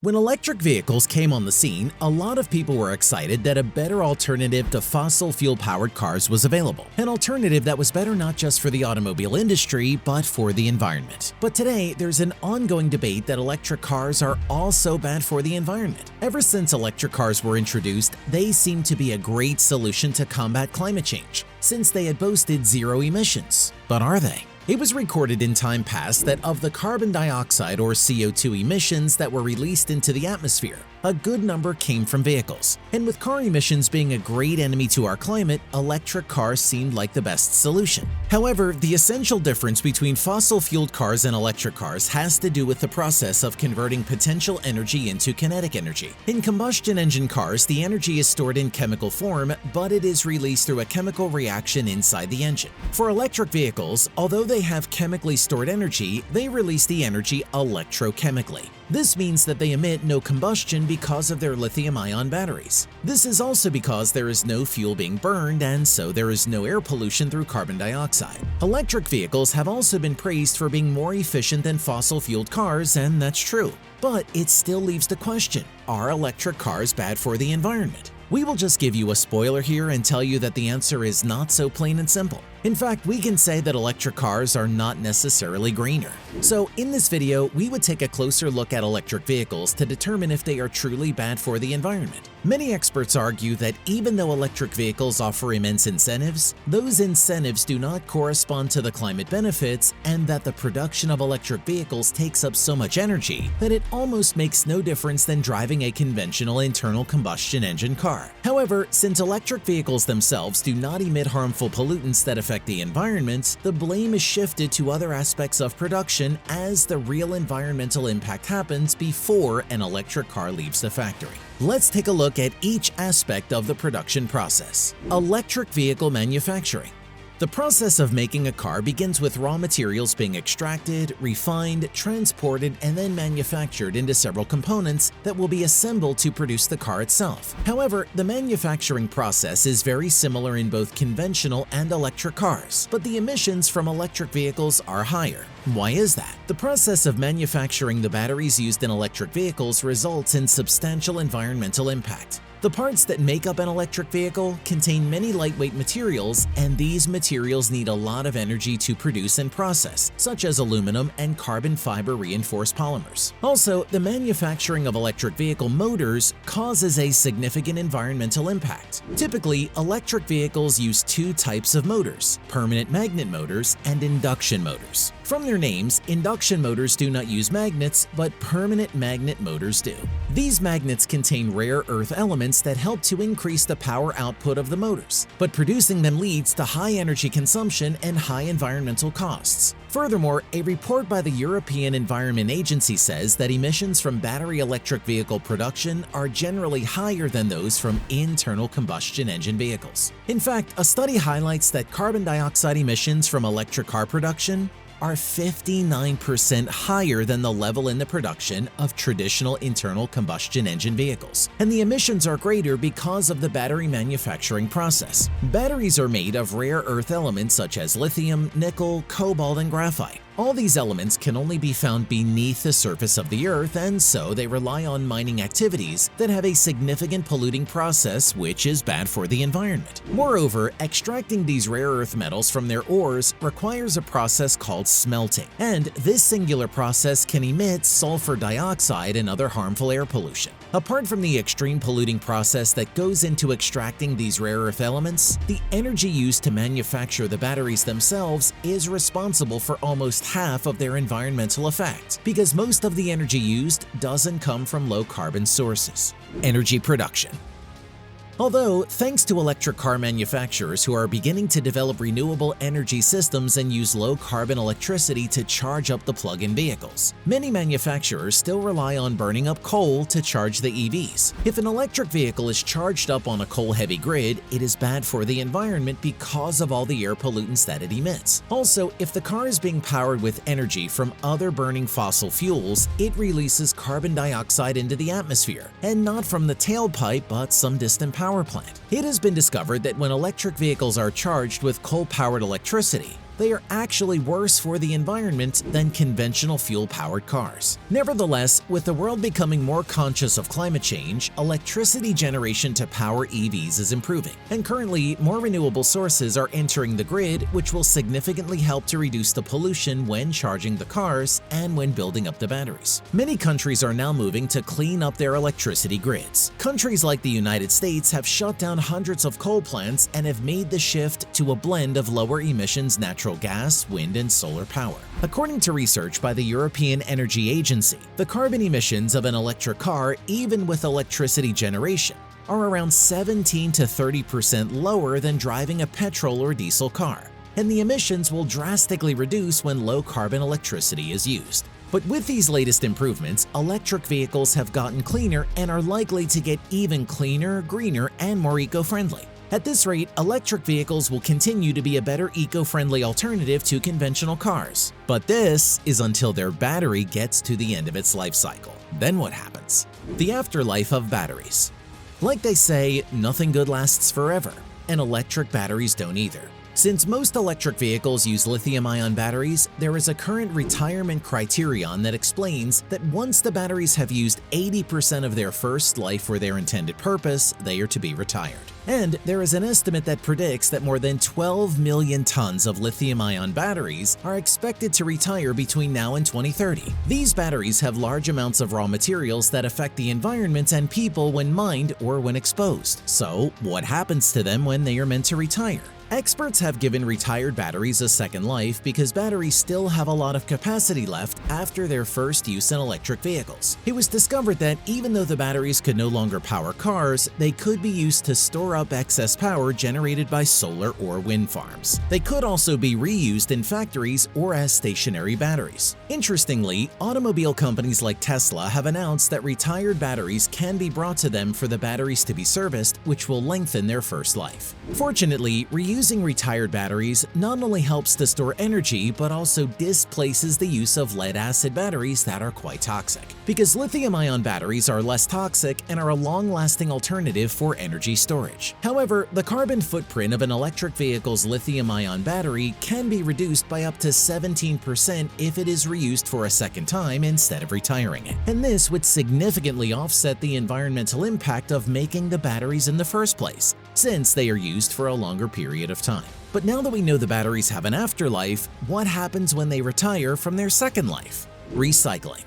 When electric vehicles came on the scene, a lot of people were excited that a better alternative to fossil fuel-powered cars was available. An alternative that was better not just for the automobile industry, but for the environment. But today, there's an ongoing debate that electric cars are also bad for the environment. Ever since electric cars were introduced, they seemed to be a great solution to combat climate change, since they had boasted zero emissions. But are they? It was recorded in time past that of the carbon dioxide or CO2 emissions that were released into the atmosphere, a good number came from vehicles. And with car emissions being a great enemy to our climate, electric cars seemed like the best solution. However, the essential difference between fossil-fueled cars and electric cars has to do with the process of converting potential energy into kinetic energy. In combustion engine cars, the energy is stored in chemical form, but it is released through a chemical reaction inside the engine. For electric vehicles, although they have chemically stored energy, they release the energy electrochemically. This means that they emit no combustion because of their lithium-ion batteries. This is also because there is no fuel being burned, and so there is no air pollution through carbon dioxide. Electric vehicles have also been praised for being more efficient than fossil-fueled cars, and that's true. But it still leaves the question, are electric cars bad for the environment? We will just give you a spoiler here and tell you that the answer is not so plain and simple. In fact, we can say that electric cars are not necessarily greener. So in this video, we would take a closer look at electric vehicles to determine if they are truly bad for the environment. Many experts argue that even though electric vehicles offer immense incentives, those incentives do not correspond to the climate benefits, and that the production of electric vehicles takes up so much energy that it almost makes no difference than driving a conventional internal combustion engine car. However, since electric vehicles themselves do not emit harmful pollutants that affect the environment, the blame is shifted to other aspects of production as the real environmental impact happens before an electric car leaves the factory. Let's take a look at each aspect of the production process. Electric vehicle manufacturing. The process of making a car begins with raw materials being extracted, refined, transported, and then manufactured into several components that will be assembled to produce the car itself. However, the manufacturing process is very similar in both conventional and electric cars, but the emissions from electric vehicles are higher. Why is that? The process of manufacturing the batteries used in electric vehicles results in substantial environmental impact. The parts that make up an electric vehicle contain many lightweight materials, and these materials need a lot of energy to produce and process, such as aluminum and carbon fiber reinforced polymers. Also, the manufacturing of electric vehicle motors causes a significant environmental impact. Typically, electric vehicles use two types of motors: permanent magnet motors and induction motors. From their names, induction motors do not use magnets, but permanent magnet motors do. These magnets contain rare earth elements that help to increase the power output of the motors, but producing them leads to high energy consumption and high environmental costs. Furthermore, a report by the European Environment Agency says that emissions from battery electric vehicle production are generally higher than those from internal combustion engine vehicles. In fact, a study highlights that carbon dioxide emissions from electric car production are 59% higher than the level in the production of traditional internal combustion engine vehicles. And the emissions are greater because of the battery manufacturing process. Batteries are made of rare earth elements such as lithium, nickel, cobalt, and graphite. All these elements can only be found beneath the surface of the earth, and so they rely on mining activities that have a significant polluting process, which is bad for the environment. Moreover, extracting these rare earth metals from their ores requires a process called smelting, and this singular process can emit sulfur dioxide and other harmful air pollution. Apart from the extreme polluting process that goes into extracting these rare earth elements, the energy used to manufacture the batteries themselves is responsible for almost half of their environmental effect, because most of the energy used doesn't come from low-carbon sources. Energy production. Although, thanks to electric car manufacturers who are beginning to develop renewable energy systems and use low-carbon electricity to charge up the plug-in vehicles, many manufacturers still rely on burning up coal to charge the EVs. If an electric vehicle is charged up on a coal-heavy grid, it is bad for the environment because of all the air pollutants that it emits. Also, if the car is being powered with energy from other burning fossil fuels, it releases carbon dioxide into the atmosphere, and not from the tailpipe but some distant power plant. It has been discovered that when electric vehicles are charged with coal-powered electricity, they are actually worse for the environment than conventional fuel-powered cars. Nevertheless, with the world becoming more conscious of climate change, electricity generation to power EVs is improving, and currently more renewable sources are entering the grid, which will significantly help to reduce the pollution when charging the cars and when building up the batteries. Many countries are now moving to clean up their electricity grids. Countries like the United States have shut down hundreds of coal plants and have made the shift to a blend of lower emissions natural gas, wind, and solar power. According to research by the European Energy Agency, the carbon emissions of an electric car, even with electricity generation, are around 17 to 30% lower than driving a petrol or diesel car, and the emissions will drastically reduce when low-carbon electricity is used. But with these latest improvements, electric vehicles have gotten cleaner and are likely to get even cleaner, greener, and more eco-friendly. At this rate, electric vehicles will continue to be a better eco-friendly alternative to conventional cars. But this is until their battery gets to the end of its life cycle. Then what happens? The afterlife of batteries. Like they say, nothing good lasts forever, and electric batteries don't either. Since most electric vehicles use lithium-ion batteries, there is a current retirement criterion that explains that once the batteries have used 80% of their first life for their intended purpose, they are to be retired. And there is an estimate that predicts that more than 12 million tons of lithium-ion batteries are expected to retire between now and 2030. These batteries have large amounts of raw materials that affect the environment and people when mined or when exposed. So, what happens to them when they are meant to retire? Experts have given retired batteries a second life because batteries still have a lot of capacity left after their first use in electric vehicles. It was discovered that even though the batteries could no longer power cars, they could be used to store up excess power generated by solar or wind farms. They could also be reused in factories or as stationary batteries. Interestingly, automobile companies like Tesla have announced that retired batteries can be brought to them for the batteries to be serviced, which will lengthen their first life. Fortunately, reusing retired batteries not only helps to store energy but also displaces the use of lead-acid batteries that are quite toxic. Because lithium-ion batteries are less toxic and are a long-lasting alternative for energy storage. However, the carbon footprint of an electric vehicle's lithium-ion battery can be reduced by up to 17% if it is reused for a second time instead of retiring it. And this would significantly offset the environmental impact of making the batteries in the first place, since they are used for a longer period of time. But now that we know the batteries have an afterlife, what happens when they retire from their second life? Recycling.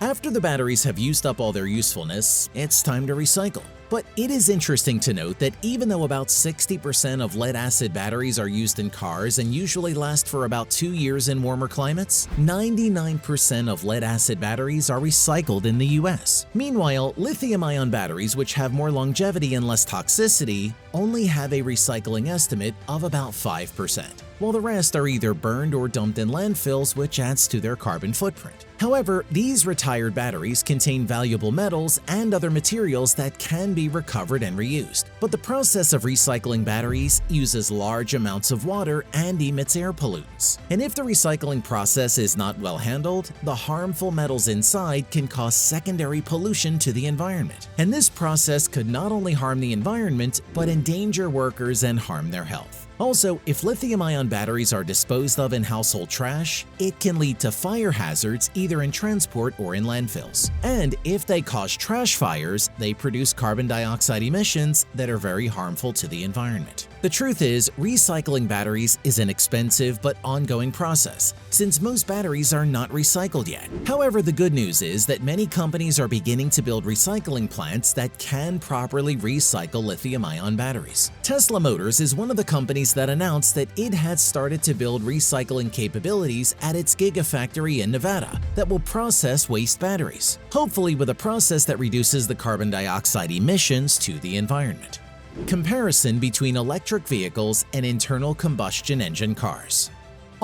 After the batteries have used up all their usefulness, it's time to recycle. But it is interesting to note that even though about 60% of lead-acid batteries are used in cars and usually last for about 2 years in warmer climates, 99% of lead-acid batteries are recycled in the US. Meanwhile, lithium-ion batteries, which have more longevity and less toxicity, only have a recycling estimate of about 5%, while the rest are either burned or dumped in landfills, which adds to their carbon footprint. However, these retired batteries contain valuable metals and other materials that can be recovered and reused. But the process of recycling batteries uses large amounts of water and emits air pollutants. And if the recycling process is not well handled, the harmful metals inside can cause secondary pollution to the environment. And this process could not only harm the environment, but endanger workers and harm their health. Also, if lithium-ion batteries are disposed of in household trash, it can lead to fire hazards either in transport or in landfills. And if they cause trash fires, they produce carbon dioxide emissions that are very harmful to the environment. The truth is, recycling batteries is an expensive but ongoing process, since most batteries are not recycled yet. However, the good news is that many companies are beginning to build recycling plants that can properly recycle lithium-ion batteries. Tesla Motors is one of the companies that announced that it had started to build recycling capabilities at its Gigafactory in Nevada that will process waste batteries, hopefully with a process that reduces the carbon dioxide emissions to the environment. Comparison between electric vehicles and internal combustion engine cars.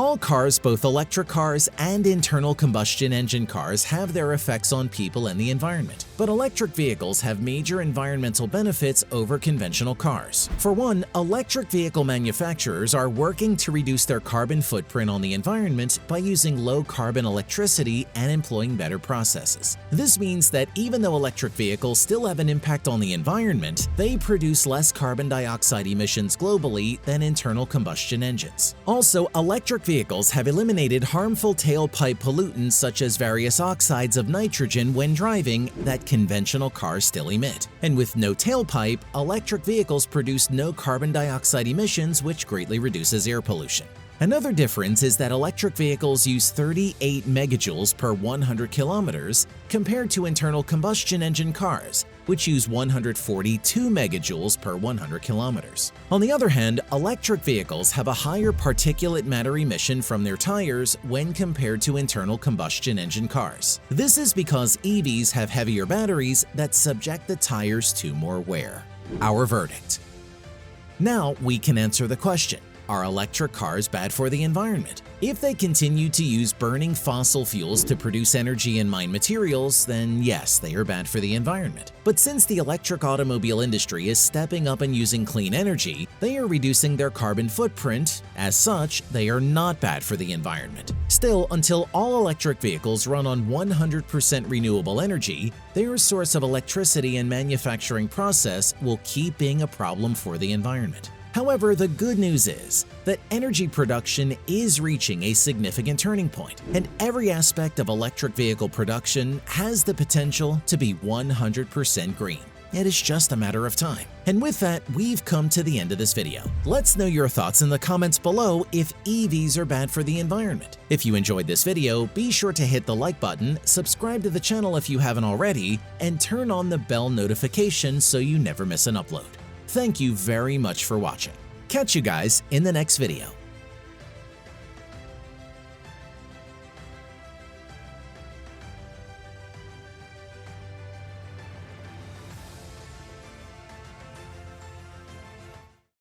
All cars, both electric cars and internal combustion engine cars, have their effects on people and the environment. But electric vehicles have major environmental benefits over conventional cars. For one, electric vehicle manufacturers are working to reduce their carbon footprint on the environment by using low-carbon electricity and employing better processes. This means that even though electric vehicles still have an impact on the environment, they produce less carbon dioxide emissions globally than internal combustion engines. Also, electric vehicles have eliminated harmful tailpipe pollutants such as various oxides of nitrogen when driving that conventional cars still emit. And with no tailpipe, electric vehicles produce no carbon dioxide emissions, which greatly reduces air pollution. Another difference is that electric vehicles use 38 megajoules per 100 kilometers compared to internal combustion engine cars, which use 142 megajoules per 100 kilometers. On the other hand, electric vehicles have a higher particulate matter emission from their tires when compared to internal combustion engine cars. This is because EVs have heavier batteries that subject the tires to more wear. Our verdict. Now we can answer the question: are electric cars bad for the environment? If they continue to use burning fossil fuels to produce energy and mine materials, then yes, they are bad for the environment. But since the electric automobile industry is stepping up and using clean energy, they are reducing their carbon footprint. As such, they are not bad for the environment. Still, until all electric vehicles run on 100% renewable energy, their source of electricity and manufacturing process will keep being a problem for the environment. However, the good news is that energy production is reaching a significant turning point, and every aspect of electric vehicle production has the potential to be 100% green. It is just a matter of time. And with that, we've come to the end of this video. Let's know your thoughts in the comments below if EVs are bad for the environment. If you enjoyed this video, be sure to hit the like button, subscribe to the channel if you haven't already, and turn on the bell notification so you never miss an upload. Thank you very much for watching. Catch you guys in the next video.